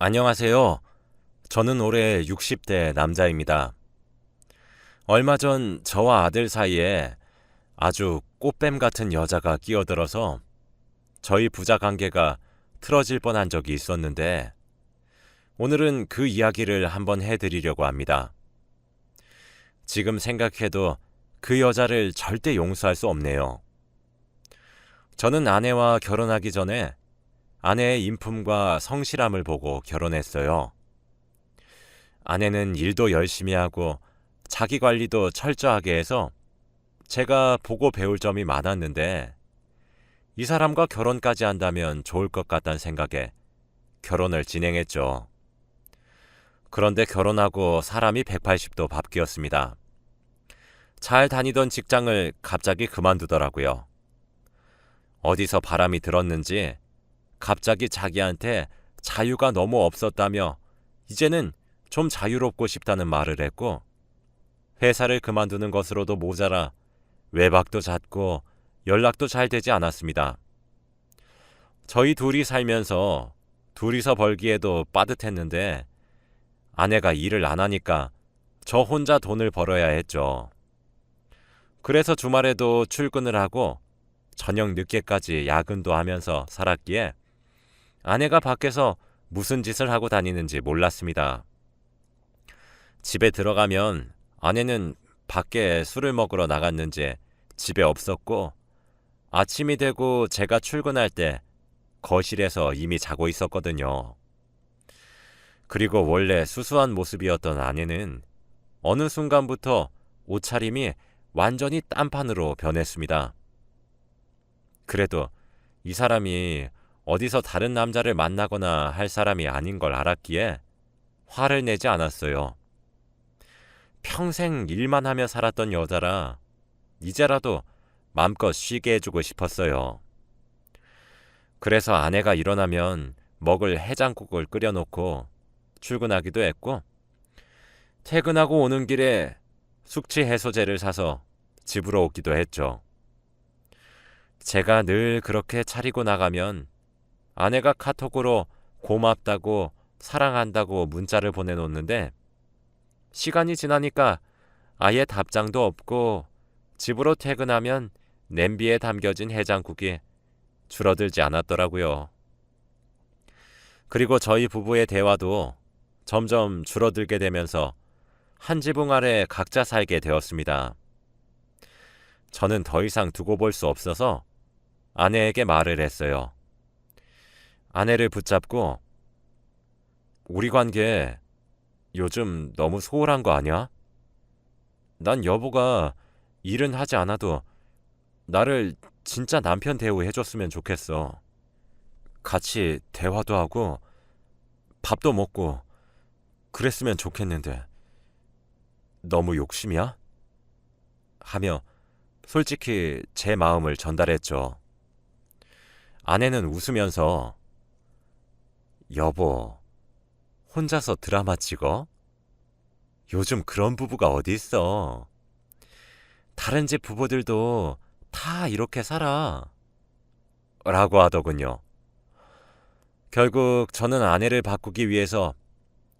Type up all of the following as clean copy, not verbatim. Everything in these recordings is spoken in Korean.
안녕하세요. 저는 올해 60대 남자입니다. 얼마 전 저와 아들 사이에 아주 꽃뱀 같은 여자가 끼어들어서 저희 부자 관계가 틀어질 뻔한 적이 있었는데 오늘은 그 이야기를 한번 해드리려고 합니다. 지금 생각해도 그 여자를 절대 용서할 수 없네요. 저는 아내와 결혼하기 전에 아내의 인품과 성실함을 보고 결혼했어요. 아내는 일도 열심히 하고 자기 관리도 철저하게 해서 제가 보고 배울 점이 많았는데 이 사람과 결혼까지 한다면 좋을 것 같다는 생각에 결혼을 진행했죠. 그런데 결혼하고 사람이 180도 바뀌었습니다. 잘 다니던 직장을 갑자기 그만두더라고요. 어디서 바람이 들었는지 갑자기 자기한테 자유가 너무 없었다며 이제는 좀 자유롭고 싶다는 말을 했고 회사를 그만두는 것으로도 모자라 외박도 잦고 연락도 잘 되지 않았습니다. 저희 둘이 살면서 둘이서 벌기에도 빠듯했는데 아내가 일을 안 하니까 저 혼자 돈을 벌어야 했죠. 그래서 주말에도 출근을 하고 저녁 늦게까지 야근도 하면서 살았기에 아내가 밖에서 무슨 짓을 하고 다니는지 몰랐습니다. 집에 들어가면 아내는 밖에 술을 먹으러 나갔는지 집에 없었고 아침이 되고 제가 출근할 때 거실에서 이미 자고 있었거든요. 그리고 원래 수수한 모습이었던 아내는 어느 순간부터 옷차림이 완전히 딴판으로 변했습니다. 그래도 이 사람이 어디서 다른 남자를 만나거나 할 사람이 아닌 걸 알았기에 화를 내지 않았어요. 평생 일만 하며 살았던 여자라 이제라도 마음껏 쉬게 해주고 싶었어요. 그래서 아내가 일어나면 먹을 해장국을 끓여놓고 출근하기도 했고 퇴근하고 오는 길에 숙취 해소제를 사서 집으로 오기도 했죠. 제가 늘 그렇게 차리고 나가면 아내가 카톡으로 고맙다고 사랑한다고 문자를 보내놓는데 시간이 지나니까 아예 답장도 없고 집으로 퇴근하면 냄비에 담겨진 해장국이 줄어들지 않았더라고요. 그리고 저희 부부의 대화도 점점 줄어들게 되면서 한 지붕 아래 각자 살게 되었습니다. 저는 더 이상 두고 볼 수 없어서 아내에게 말을 했어요. 아내를 붙잡고 우리 관계 요즘 너무 소홀한 거 아니야? 난 여보가 일은 하지 않아도 나를 진짜 남편 대우해줬으면 좋겠어. 같이 대화도 하고 밥도 먹고 그랬으면 좋겠는데 너무 욕심이야? 하며 솔직히 제 마음을 전달했죠. 아내는 웃으면서 여보, 혼자서 드라마 찍어? 요즘 그런 부부가 어디 있어? 다른 집 부부들도 다 이렇게 살아. 라고 하더군요. 결국 저는 아내를 바꾸기 위해서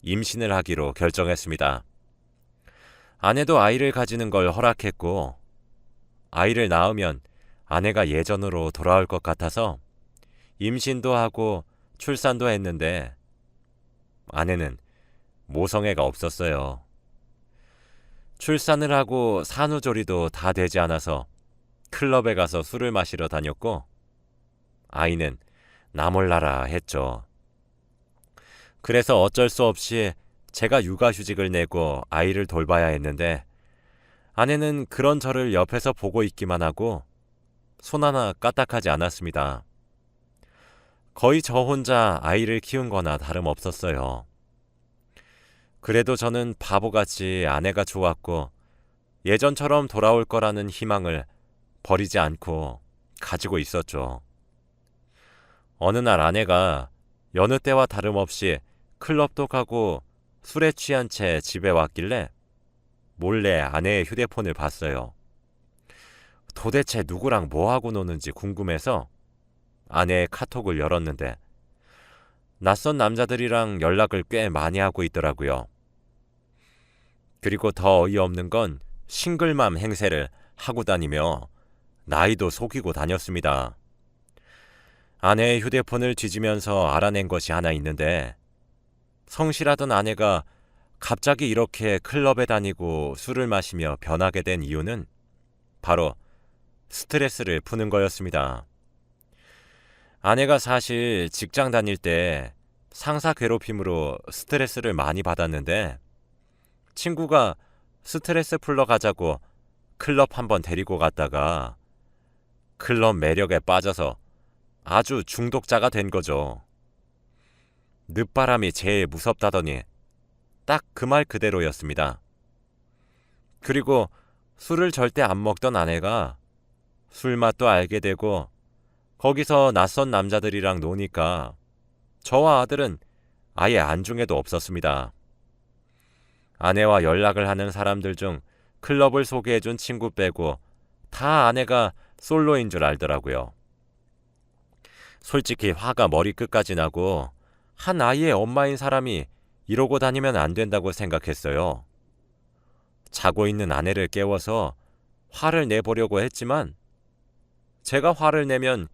임신을 하기로 결정했습니다. 아내도 아이를 가지는 걸 허락했고 아이를 낳으면 아내가 예전으로 돌아올 것 같아서 임신도 하고 출산도 했는데 아내는 모성애가 없었어요. 출산을 하고 산후조리도 다 되지 않아서 클럽에 가서 술을 마시러 다녔고 아이는 나 몰라라 했죠. 그래서 어쩔 수 없이 제가 육아휴직을 내고 아이를 돌봐야 했는데 아내는 그런 저를 옆에서 보고 있기만 하고 손 하나 까딱하지 않았습니다. 거의 저 혼자 아이를 키운 거나 다름없었어요. 그래도 저는 바보같이 아내가 좋았고 예전처럼 돌아올 거라는 희망을 버리지 않고 가지고 있었죠. 어느 날 아내가 여느 때와 다름없이 클럽도 가고 술에 취한 채 집에 왔길래 몰래 아내의 휴대폰을 봤어요. 도대체 누구랑 뭐하고 노는지 궁금해서 아내의 카톡을 열었는데 낯선 남자들이랑 연락을 꽤 많이 하고 있더라고요. 그리고 더 어이없는 건 싱글맘 행세를 하고 다니며 나이도 속이고 다녔습니다. 아내의 휴대폰을 뒤지면서 알아낸 것이 하나 있는데 성실하던 아내가 갑자기 이렇게 클럽에 다니고 술을 마시며 변하게 된 이유는 바로 스트레스를 푸는 거였습니다. 아내가 사실 직장 다닐 때 상사 괴롭힘으로 스트레스를 많이 받았는데 친구가 스트레스 풀러 가자고 클럽 한번 데리고 갔다가 클럽 매력에 빠져서 아주 중독자가 된 거죠. 늦바람이 제일 무섭다더니 딱 그 말 그대로였습니다. 그리고 술을 절대 안 먹던 아내가 술맛도 알게 되고 거기서 낯선 남자들이랑 노니까 저와 아들은 아예 안중에도 없었습니다. 아내와 연락을 하는 사람들 중 클럽을 소개해준 친구 빼고 다 아내가 솔로인 줄 알더라고요. 솔직히 화가 머리끝까지 나고 한 아이의 엄마인 사람이 이러고 다니면 안 된다고 생각했어요. 자고 있는 아내를 깨워서 화를 내보려고 했지만 제가 화를 내면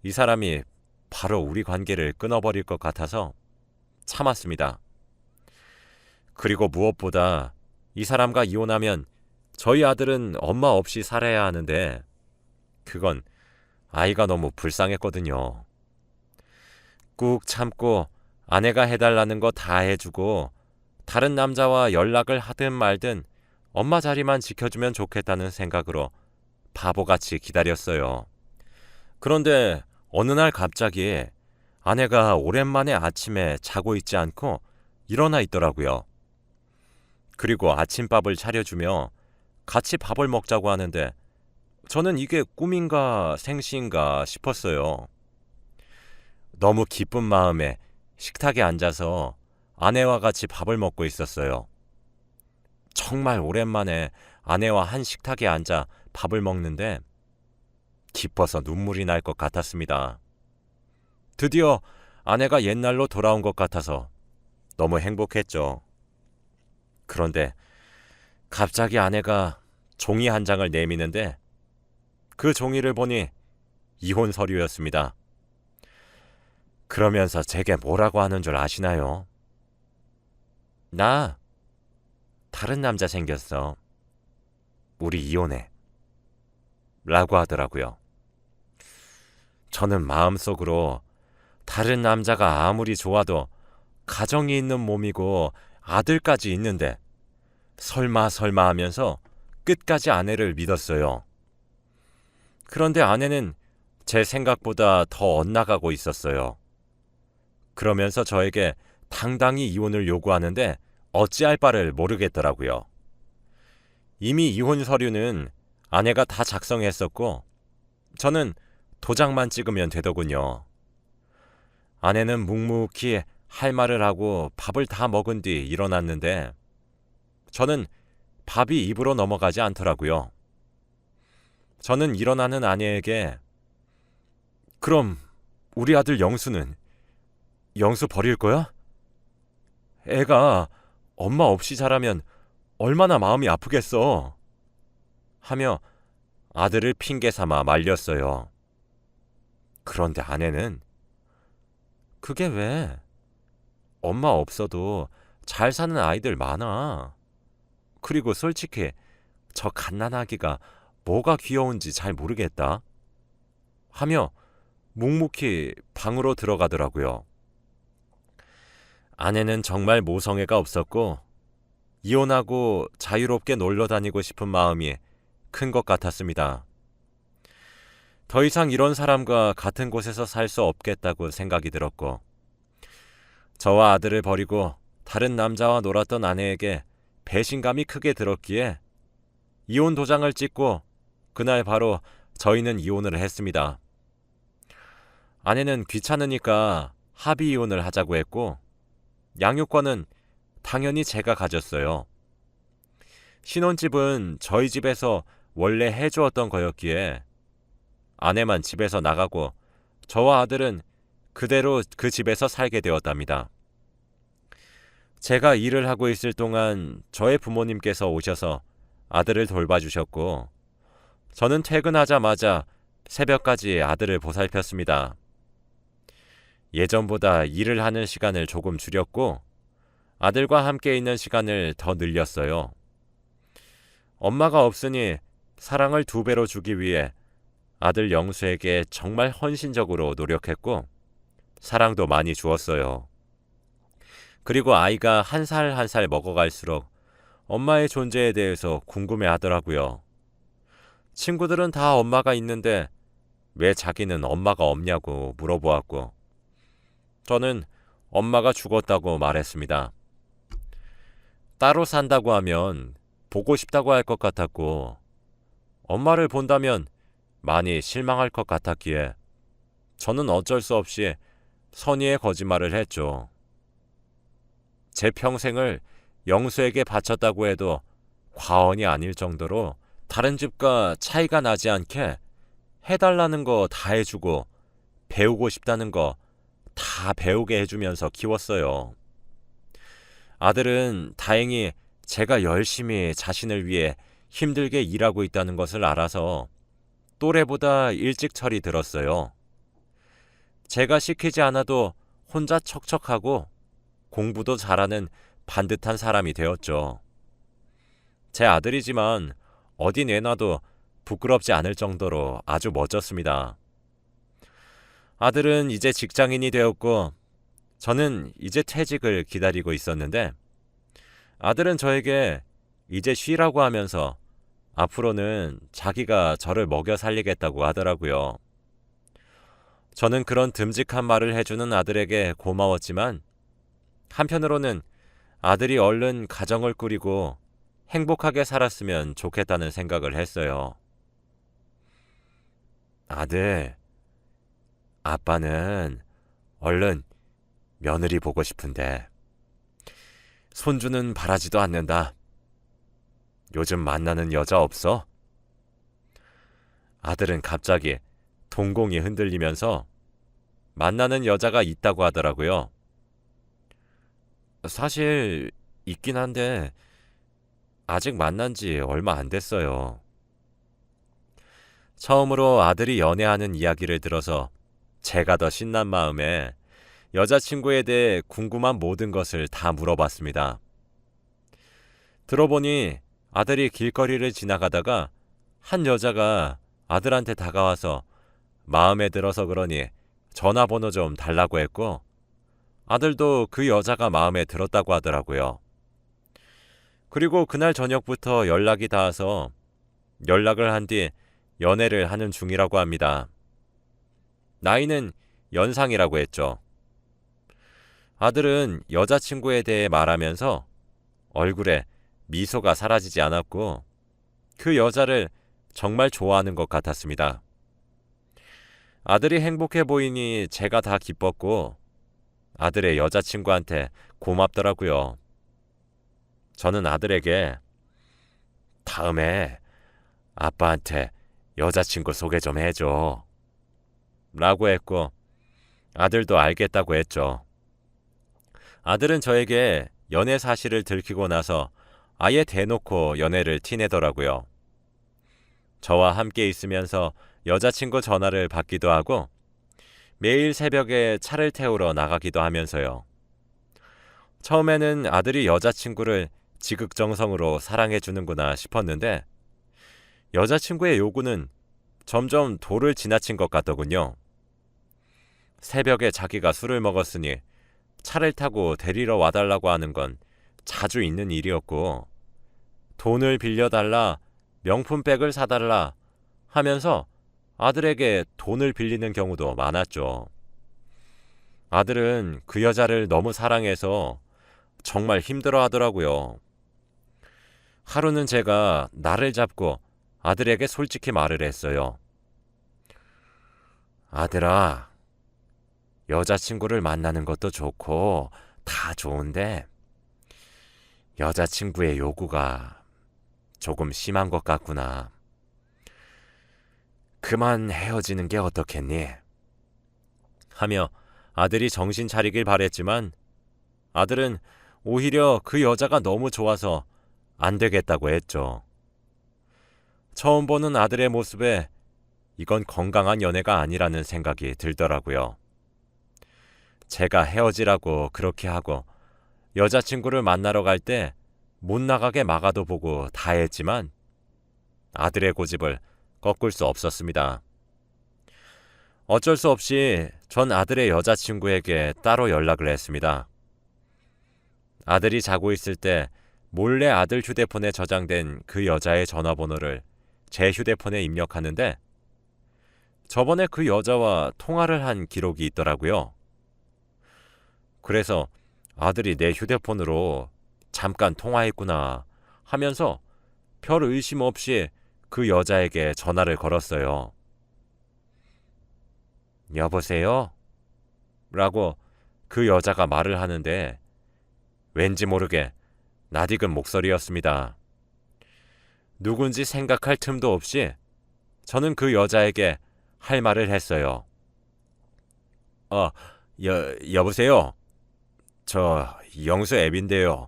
이 사람이 바로 우리 관계를 끊어버릴 것 같아서 참았습니다. 그리고 무엇보다 이 사람과 이혼하면 저희 아들은 엄마 없이 살아야 하는데 그건 아이가 너무 불쌍했거든요. 꾹 참고 아내가 해달라는 거 다 해주고 다른 남자와 연락을 하든 말든 엄마 자리만 지켜주면 좋겠다는 생각으로 바보같이 기다렸어요. 그런데 어느 날 갑자기 아내가 오랜만에 아침에 자고 있지 않고 일어나 있더라고요. 그리고 아침밥을 차려주며 같이 밥을 먹자고 하는데 저는 이게 꿈인가 생시인가 싶었어요. 너무 기쁜 마음에 식탁에 앉아서 아내와 같이 밥을 먹고 있었어요. 정말 오랜만에 아내와 한 식탁에 앉아 밥을 먹는데 기뻐서 눈물이 날 것 같았습니다. 드디어 아내가 옛날로 돌아온 것 같아서 너무 행복했죠. 그런데 갑자기 아내가 종이 한 장을 내미는데 그 종이를 보니 이혼 서류였습니다. 그러면서 제게 뭐라고 하는 줄 아시나요? 나 다른 남자 생겼어. 우리 이혼해. 라고 하더라고요. 저는 마음속으로 다른 남자가 아무리 좋아도 가정이 있는 몸이고 아들까지 있는데 설마 하면서 끝까지 아내를 믿었어요. 그런데 아내는 제 생각보다 더 엇나가고 있었어요. 그러면서 저에게 당당히 이혼을 요구하는데 어찌할 바를 모르겠더라고요. 이미 이혼 서류는 아내가 다 작성했었고 저는 도장만 찍으면 되더군요. 아내는 묵묵히 할 말을 하고 밥을 다 먹은 뒤 일어났는데 저는 밥이 입으로 넘어가지 않더라고요. 저는 일어나는 아내에게 그럼 우리 아들 영수 버릴 거야? 애가 엄마 없이 자라면 얼마나 마음이 아프겠어. 하며 아들을 핑계 삼아 말렸어요. 그런데 아내는 그게 왜? 엄마 없어도 잘 사는 아이들 많아. 그리고 솔직히 저 갓난아기가 뭐가 귀여운지 잘 모르겠다. 하며 묵묵히 방으로 들어가더라고요. 아내는 정말 모성애가 없었고 이혼하고 자유롭게 놀러 다니고 싶은 마음이 큰 것 같았습니다. 더 이상 이런 사람과 같은 곳에서 살 수 없겠다고 생각이 들었고 저와 아들을 버리고 다른 남자와 놀았던 아내에게 배신감이 크게 들었기에 이혼 도장을 찍고 그날 바로 저희는 이혼을 했습니다. 아내는 귀찮으니까 합의 이혼을 하자고 했고 양육권은 당연히 제가 가졌어요. 신혼집은 저희 집에서 원래 해주었던 거였기에 아내만 집에서 나가고 저와 아들은 그대로 그 집에서 살게 되었답니다. 제가 일을 하고 있을 동안 저의 부모님께서 오셔서 아들을 돌봐주셨고, 저는 퇴근하자마자 새벽까지 아들을 보살폈습니다. 예전보다 일을 하는 시간을 조금 줄였고, 아들과 함께 있는 시간을 더 늘렸어요. 엄마가 없으니 사랑을 2배로 주기 위해 아들 영수에게 정말 헌신적으로 노력했고, 사랑도 많이 주었어요. 그리고 아이가 한 살 한 살 먹어갈수록 엄마의 존재에 대해서 궁금해 하더라고요. 친구들은 다 엄마가 있는데 왜 자기는 엄마가 없냐고 물어보았고, 저는 엄마가 죽었다고 말했습니다. 따로 산다고 하면 보고 싶다고 할 것 같았고, 엄마를 본다면 많이 실망할 것 같았기에 저는 어쩔 수 없이 선의의 거짓말을 했죠. 제 평생을 영수에게 바쳤다고 해도 과언이 아닐 정도로 다른 집과 차이가 나지 않게 해달라는 거 다 해주고 배우고 싶다는 거 다 배우게 해주면서 키웠어요. 아들은 다행히 제가 열심히 자신을 위해 힘들게 일하고 있다는 것을 알아서 또래보다 일찍 철이 들었어요. 제가 시키지 않아도 혼자 척척하고 공부도 잘하는 반듯한 사람이 되었죠. 제 아들이지만 어디 내놔도 부끄럽지 않을 정도로 아주 멋졌습니다. 아들은 이제 직장인이 되었고, 저는 이제 퇴직을 기다리고 있었는데, 아들은 저에게 이제 쉬라고 하면서 앞으로는 자기가 저를 먹여 살리겠다고 하더라고요. 저는 그런 듬직한 말을 해주는 아들에게 고마웠지만, 한편으로는 아들이 얼른 가정을 꾸리고 행복하게 살았으면 좋겠다는 생각을 했어요. 아들, 아빠는 얼른 며느리 보고 싶은데 손주는 바라지도 않는다. 요즘 만나는 여자 없어? 아들은 갑자기 동공이 흔들리면서 만나는 여자가 있다고 하더라고요. 사실 있긴 한데 아직 만난 지 얼마 안 됐어요. 처음으로 아들이 연애하는 이야기를 들어서 제가 더 신난 마음에 여자친구에 대해 궁금한 모든 것을 다 물어봤습니다. 들어보니 아들이 길거리를 지나가다가 한 여자가 아들한테 다가와서 마음에 들어서 그러니 전화번호 좀 달라고 했고, 아들도 그 여자가 마음에 들었다고 하더라고요. 그리고 그날 저녁부터 연락이 닿아서 연락을 한 뒤 연애를 하는 중이라고 합니다. 나이는 연상이라고 했죠. 아들은 여자친구에 대해 말하면서 얼굴에 미소가 사라지지 않았고, 그 여자를 정말 좋아하는 것 같았습니다. 아들이 행복해 보이니 제가 다 기뻤고, 아들의 여자친구한테 고맙더라고요. 저는 아들에게 다음에 아빠한테 여자친구 소개 좀 해줘 라고 했고, 아들도 알겠다고 했죠. 아들은 저에게 연애 사실을 들키고 나서 아예 대놓고 연애를 티내더라고요. 저와 함께 있으면서 여자친구 전화를 받기도 하고 매일 새벽에 차를 태우러 나가기도 하면서요. 처음에는 아들이 여자친구를 지극정성으로 사랑해주는구나 싶었는데, 여자친구의 요구는 점점 도를 지나친 것 같더군요. 새벽에 자기가 술을 먹었으니 차를 타고 데리러 와달라고 하는 건 자주 있는 일이었고, 돈을 빌려달라, 명품백을 사달라 하면서 아들에게 돈을 빌리는 경우도 많았죠. 아들은 그 여자를 너무 사랑해서 정말 힘들어 하더라고요. 하루는 제가 나를 잡고 아들에게 솔직히 말을 했어요. 아들아, 여자친구를 만나는 것도 좋고 다 좋은데 여자친구의 요구가 조금 심한 것 같구나. 그만 헤어지는 게 어떻겠니? 하며 아들이 정신 차리길 바랬지만 아들은 오히려 그 여자가 너무 좋아서 안 되겠다고 했죠. 처음 보는 아들의 모습에 이건 건강한 연애가 아니라는 생각이 들더라고요. 제가 헤어지라고 그렇게 하고 여자친구를 만나러 갈 때 못 나가게 막아도 보고 다 했지만 아들의 고집을 꺾을 수 없었습니다. 어쩔 수 없이 전 아들의 여자친구에게 따로 연락을 했습니다. 아들이 자고 있을 때 몰래 아들 휴대폰에 저장된 그 여자의 전화번호를 제 휴대폰에 입력하는데 저번에 그 여자와 통화를 한 기록이 있더라고요. 그래서 아들이 내 휴대폰으로 잠깐 통화했구나 하면서 별 의심 없이 그 여자에게 전화를 걸었어요. 여보세요? 라고 그 여자가 말을 하는데 왠지 모르게 낯익은 목소리였습니다. 누군지 생각할 틈도 없이 저는 그 여자에게 할 말을 했어요. 여보세요? 저 영수 앱인데요.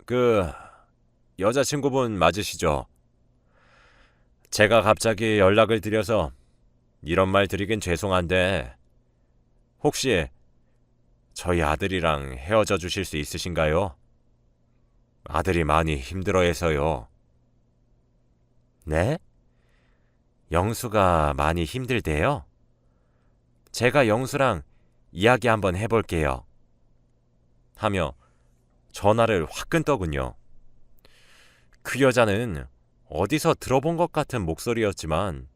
그 여자친구분 맞으시죠? 제가 갑자기 연락을 드려서 이런 말 드리긴 죄송한데 혹시 저희 아들이랑 헤어져 주실 수 있으신가요? 아들이 많이 힘들어해서요. 네? 영수가 많이 힘들대요? 제가 영수랑 이야기 한번 해볼게요. 하며 전화를 확 끊더군요. 그 여자는 어디서 들어본 것 같은 목소리였지만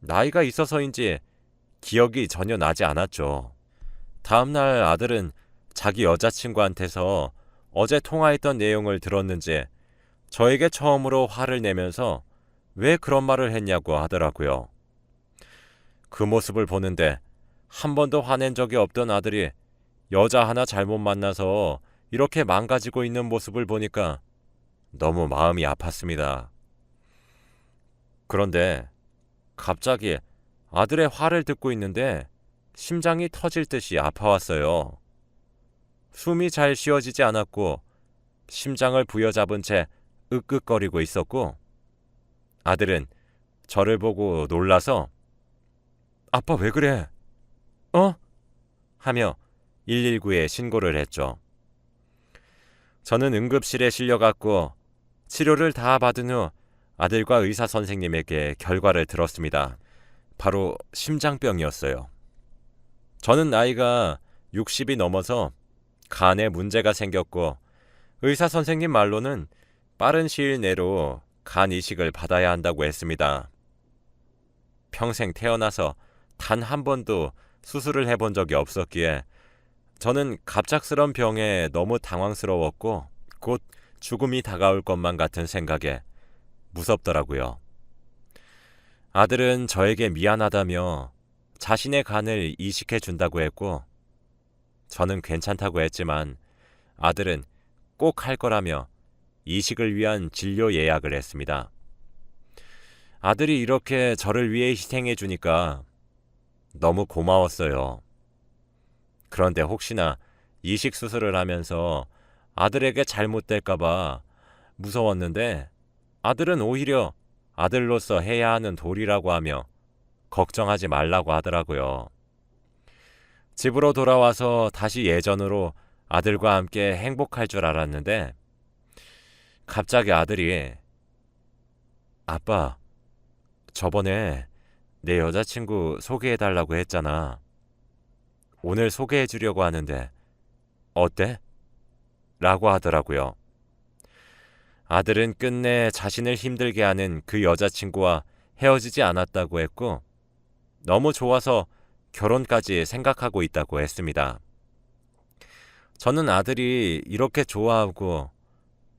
나이가 있어서인지 기억이 전혀 나지 않았죠. 다음날 아들은 자기 여자친구한테서 어제 통화했던 내용을 들었는지 저에게 처음으로 화를 내면서 왜 그런 말을 했냐고 하더라고요. 그 모습을 보는데 한 번도 화낸 적이 없던 아들이 여자 하나 잘못 만나서 이렇게 망가지고 있는 모습을 보니까 너무 마음이 아팠습니다. 그런데 갑자기 아들의 화를 듣고 있는데 심장이 터질 듯이 아파왔어요. 숨이 잘 쉬어지지 않았고 심장을 부여잡은 채 으끄거리고 있었고 아들은 저를 보고 놀라서 아빠 왜 그래? 하며 119에 신고를 했죠. 저는 응급실에 실려갔고 치료를 다 받은 후 아들과 의사 선생님에게 결과를 들었습니다. 바로 심장병이었어요. 저는 나이가 60이 넘어서 간에 문제가 생겼고 의사 선생님 말로는 빠른 시일 내로 간 이식을 받아야 한다고 했습니다. 평생 태어나서 단 한 번도 수술을 해본 적이 없었기에 저는 갑작스런 병에 너무 당황스러웠고 곧 죽음이 다가올 것만 같은 생각에 무섭더라고요. 아들은 저에게 미안하다며 자신의 간을 이식해 준다고 했고 저는 괜찮다고 했지만 아들은 꼭 할 거라며 이식을 위한 진료 예약을 했습니다. 아들이 이렇게 저를 위해 희생해 주니까 너무 고마웠어요. 그런데 혹시나 이식 수술을 하면서 아들에게 잘못될까봐 무서웠는데 아들은 오히려 아들로서 해야 하는 도리라고 하며 걱정하지 말라고 하더라고요. 집으로 돌아와서 다시 예전으로 아들과 함께 행복할 줄 알았는데 갑자기 아들이 아빠, 저번에 내 여자친구 소개해달라고 했잖아. 오늘 소개해주려고 하는데 어때? 라고 하더라고요. 아들은 끝내 자신을 힘들게 하는 그 여자친구와 헤어지지 않았다고 했고 너무 좋아서 결혼까지 생각하고 있다고 했습니다. 저는 아들이 이렇게 좋아하고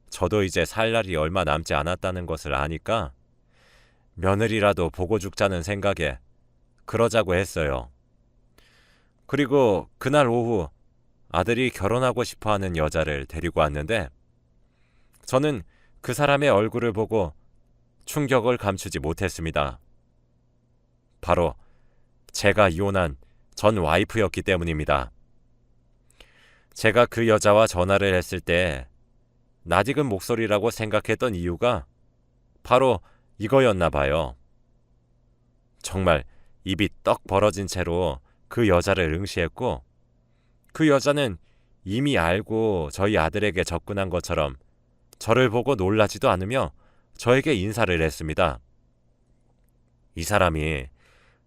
저도 이제 살 날이 얼마 남지 않았다는 것을 아니까 며느리라도 보고 죽자는 생각에 그러자고 했어요. 그리고 그날 오후 아들이 결혼하고 싶어하는 여자를 데리고 왔는데 저는 그 사람의 얼굴을 보고 충격을 감추지 못했습니다. 바로 제가 이혼한 전 와이프였기 때문입니다. 제가 그 여자와 전화를 했을 때 낯익은 목소리라고 생각했던 이유가 바로 이거였나 봐요. 정말 입이 떡 벌어진 채로 그 여자를 응시했고, 그 여자는 이미 알고 저희 아들에게 접근한 것처럼 저를 보고 놀라지도 않으며 저에게 인사를 했습니다. 이 사람이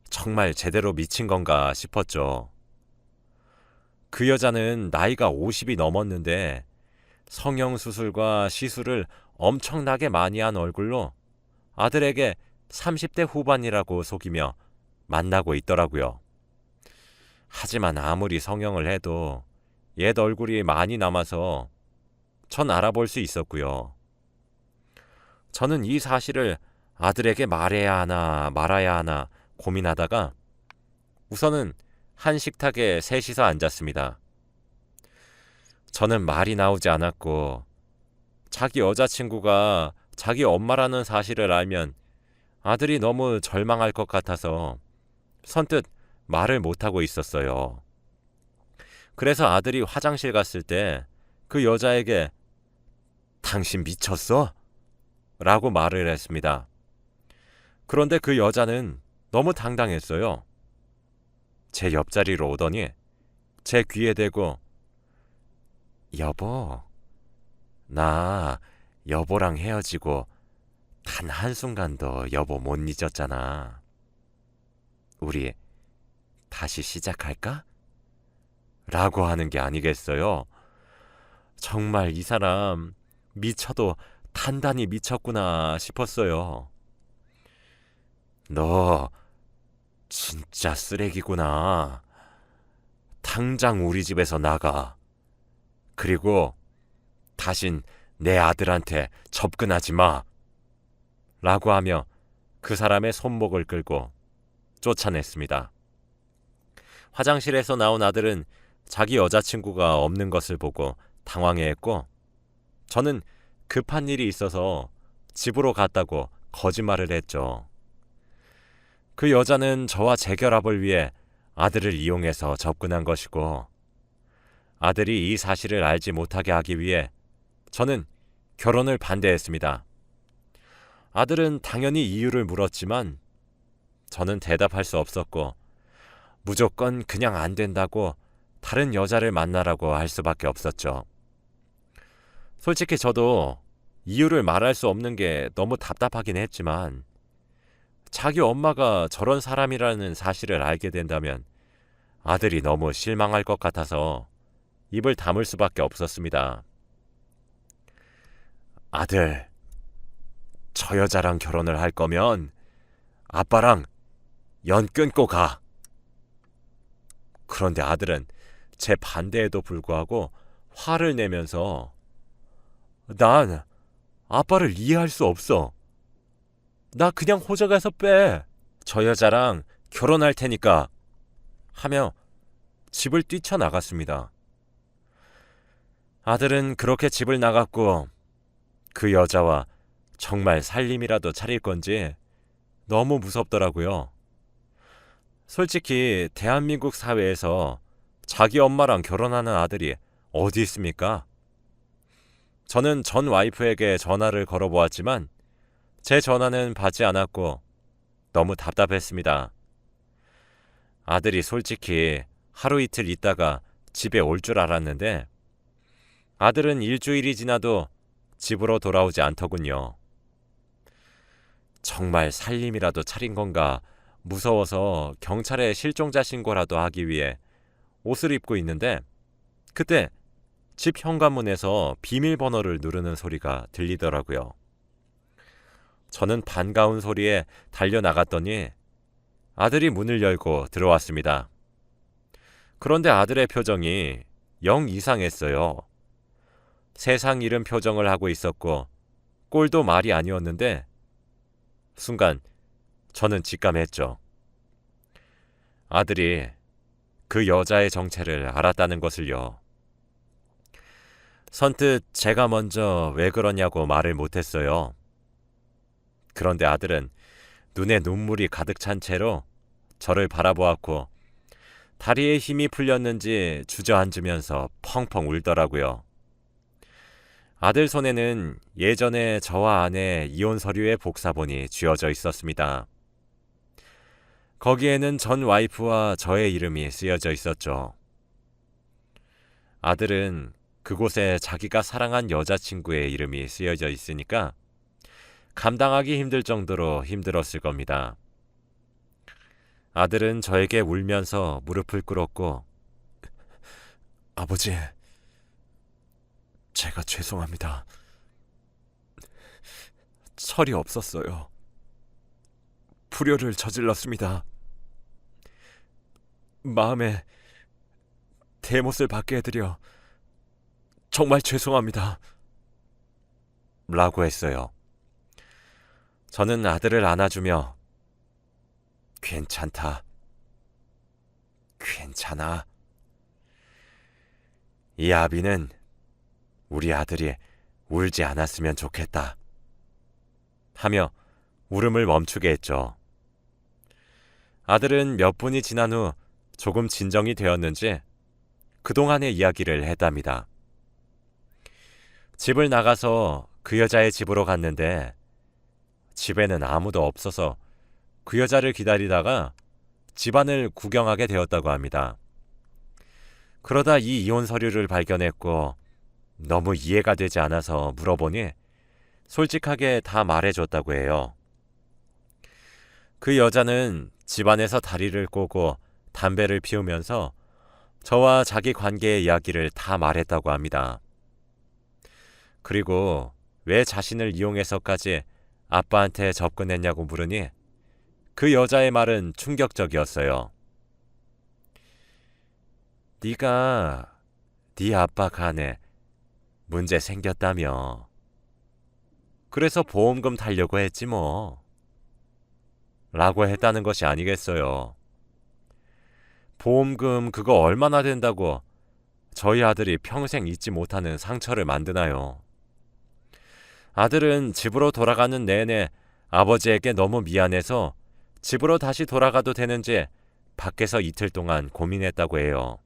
정말 제대로 미친 건가 싶었죠. 그 여자는 나이가 50이 넘었는데 성형수술과 시술을 엄청나게 많이 한 얼굴로 아들에게 30대 후반이라고 속이며 만나고 있더라고요. 하지만 아무리 성형을 해도 옛 얼굴이 많이 남아서 전 알아볼 수 있었고요. 저는 이 사실을 아들에게 말해야 하나 말아야 하나 고민하다가 우선은 한 식탁에 셋이서 앉았습니다. 저는 말이 나오지 않았고, 자기 여자친구가 자기 엄마라는 사실을 알면 아들이 너무 절망할 것 같아서 선뜻 말을 못하고 있었어요. 그래서 아들이 화장실 갔을 때 그 여자에게 당신 미쳤어? 라고 말을 했습니다. 그런데 그 여자는 너무 당당했어요. 제 옆자리로 오더니 제 귀에 대고 여보, 나 여보랑 헤어지고 단 한순간도 여보 못 잊었잖아. 우리 다시 시작할까? 라고 하는 게 아니겠어요. 정말 이 사람 미쳐도 단단히 미쳤구나 싶었어요. 너 진짜 쓰레기구나. 당장 우리 집에서 나가. 그리고 다신 내 아들한테 접근하지 마. 라고 하며 그 사람의 손목을 끌고 쫓아냈습니다. 화장실에서 나온 아들은 자기 여자친구가 없는 것을 보고 당황해했고, 저는 급한 일이 있어서 집으로 갔다고 거짓말을 했죠. 그 여자는 저와 재결합을 위해 아들을 이용해서 접근한 것이고, 아들이 이 사실을 알지 못하게 하기 위해 저는 결혼을 반대했습니다. 아들은 당연히 이유를 물었지만 저는 대답할 수 없었고, 무조건 그냥 안 된다고 다른 여자를 만나라고 할 수밖에 없었죠. 솔직히 저도 이유를 말할 수 없는 게 너무 답답하긴 했지만, 자기 엄마가 저런 사람이라는 사실을 알게 된다면 아들이 너무 실망할 것 같아서 입을 다물 수밖에 없었습니다. 아들, 저 여자랑 결혼을 할 거면 아빠랑 연 끊고 가. 그런데 아들은 제 반대에도 불구하고 화를 내면서 난 아빠를 이해할 수 없어. 나 그냥 호적에서 빼. 저 여자랑 결혼할 테니까. 하며 집을 뛰쳐나갔습니다. 아들은 그렇게 집을 나갔고, 그 여자와 정말 살림이라도 차릴 건지 너무 무섭더라고요. 솔직히 대한민국 사회에서 자기 엄마랑 결혼하는 아들이 어디 있습니까? 저는 전 와이프에게 전화를 걸어보았지만 제 전화는 받지 않았고 너무 답답했습니다. 아들이 솔직히 하루 이틀 있다가 집에 올 줄 알았는데 아들은 일주일이 지나도 집으로 돌아오지 않더군요. 정말 살림이라도 차린 건가 무서워서 경찰에 실종자 신고라도 하기 위해 옷을 입고 있는데, 그때 집 현관문에서 비밀번호를 누르는 소리가 들리더라고요. 저는 반가운 소리에 달려나갔더니 아들이 문을 열고 들어왔습니다. 그런데 아들의 표정이 영 이상했어요. 세상 잃은 표정을 하고 있었고 꼴도 말이 아니었는데, 순간 저는 직감했죠. 아들이 그 여자의 정체를 알았다는 것을요. 선뜻 제가 먼저 왜 그러냐고 말을 못했어요. 그런데 아들은 눈에 눈물이 가득 찬 채로 저를 바라보았고 다리에 힘이 풀렸는지 주저앉으면서 펑펑 울더라고요. 아들 손에는 예전에 저와 아내 이혼 서류의 복사본이 쥐어져 있었습니다. 거기에는 전 와이프와 저의 이름이 쓰여져 있었죠. 아들은 그곳에 자기가 사랑한 여자친구의 이름이 쓰여져 있으니까 감당하기 힘들 정도로 힘들었을 겁니다. 아들은 저에게 울면서 무릎을 꿇었고, 아버지, 제가 죄송합니다. 철이 없었어요. 불효를 저질렀습니다. 마음에 대못을 받게 해드려 정말 죄송합니다. 라고 했어요. 저는 아들을 안아주며 괜찮다. 괜찮아. 이 아비는 우리 아들이 울지 않았으면 좋겠다. 하며 울음을 멈추게 했죠. 아들은 몇 분이 지난 후 조금 진정이 되었는지 그동안의 이야기를 했답니다. 집을 나가서 그 여자의 집으로 갔는데 집에는 아무도 없어서 그 여자를 기다리다가 집안을 구경하게 되었다고 합니다. 그러다 이 이혼 서류를 발견했고 너무 이해가 되지 않아서 물어보니 솔직하게 다 말해줬다고 해요. 그 여자는 집안에서 다리를 꼬고 담배를 피우면서 저와 자기 관계의 이야기를 다 말했다고 합니다. 그리고 왜 자신을 이용해서까지 아빠한테 접근했냐고 물으니 그 여자의 말은 충격적이었어요. 네가 네 아빠 간에 문제 생겼다며. 그래서 보험금 타려고 했지 뭐. 라고 했다는 것이 아니겠어요. 보험금 그거 얼마나 된다고 저희 아들이 평생 잊지 못하는 상처를 만드나요? 아들은 집으로 돌아가는 내내 아버지에게 너무 미안해서 집으로 다시 돌아가도 되는지 밖에서 이틀 동안 고민했다고 해요.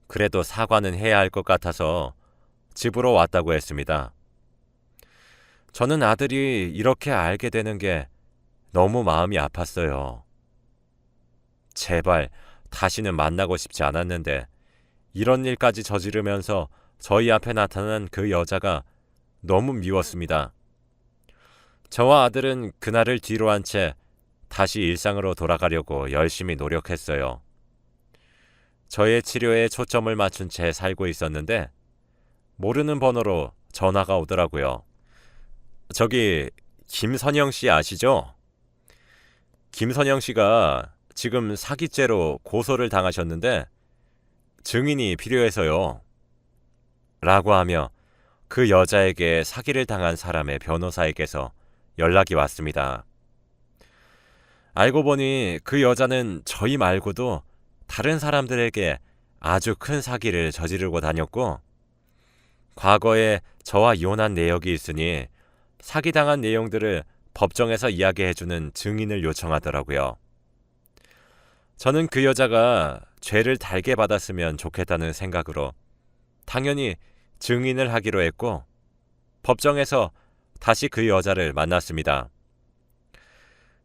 그래도 사과는 해야 할 것 같아서 집으로 왔다고 했습니다. 저는 아들이 이렇게 알게 되는 게 너무 마음이 아팠어요. 제발 다시는 만나고 싶지 않았는데 이런 일까지 저지르면서 저희 앞에 나타난 그 여자가 너무 미웠습니다. 저와 아들은 그날을 뒤로 한 채 다시 일상으로 돌아가려고 열심히 노력했어요. 저의 치료에 초점을 맞춘 채 살고 있었는데 모르는 번호로 전화가 오더라고요. 저기 김선영 씨 아시죠? 김선영 씨가 지금 사기죄로 고소를 당하셨는데 증인이 필요해서요. 라고 하며 그 여자에게 사기를 당한 사람의 변호사에게서 연락이 왔습니다. 알고 보니 그 여자는 저희 말고도 다른 사람들에게 아주 큰 사기를 저지르고 다녔고 과거에 저와 이혼한 내역이 있으니 사기당한 내용들을 법정에서 이야기해주는 증인을 요청하더라고요. 저는 그 여자가 죄를 달게 받았으면 좋겠다는 생각으로 당연히 증인을 하기로 했고 법정에서 다시 그 여자를 만났습니다.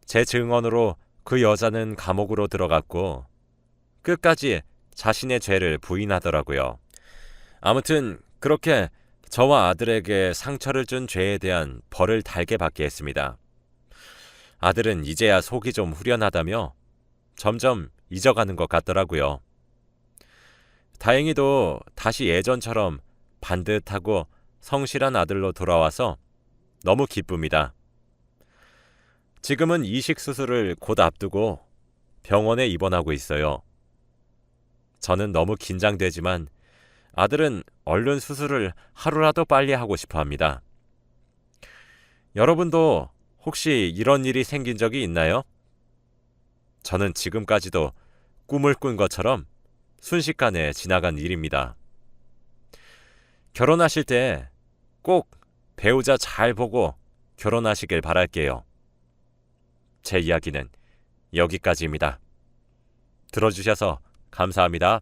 제 증언으로 그 여자는 감옥으로 들어갔고 끝까지 자신의 죄를 부인하더라고요. 아무튼 그렇게 저와 아들에게 상처를 준 죄에 대한 벌을 달게 받게 했습니다. 아들은 이제야 속이 좀 후련하다며 점점 잊어가는 것 같더라고요. 다행히도 다시 예전처럼 반듯하고 성실한 아들로 돌아와서 너무 기쁩니다. 지금은 이식 수술을 곧 앞두고 병원에 입원하고 있어요. 저는 너무 긴장되지만 아들은 얼른 수술을 하루라도 빨리 하고 싶어 합니다. 여러분도 혹시 이런 일이 생긴 적이 있나요? 저는 지금까지도 꿈을 꾼 것처럼 순식간에 지나간 일입니다. 결혼하실 때 꼭 배우자 잘 보고 결혼하시길 바랄게요. 제 이야기는 여기까지입니다. 들어주셔서 감사합니다.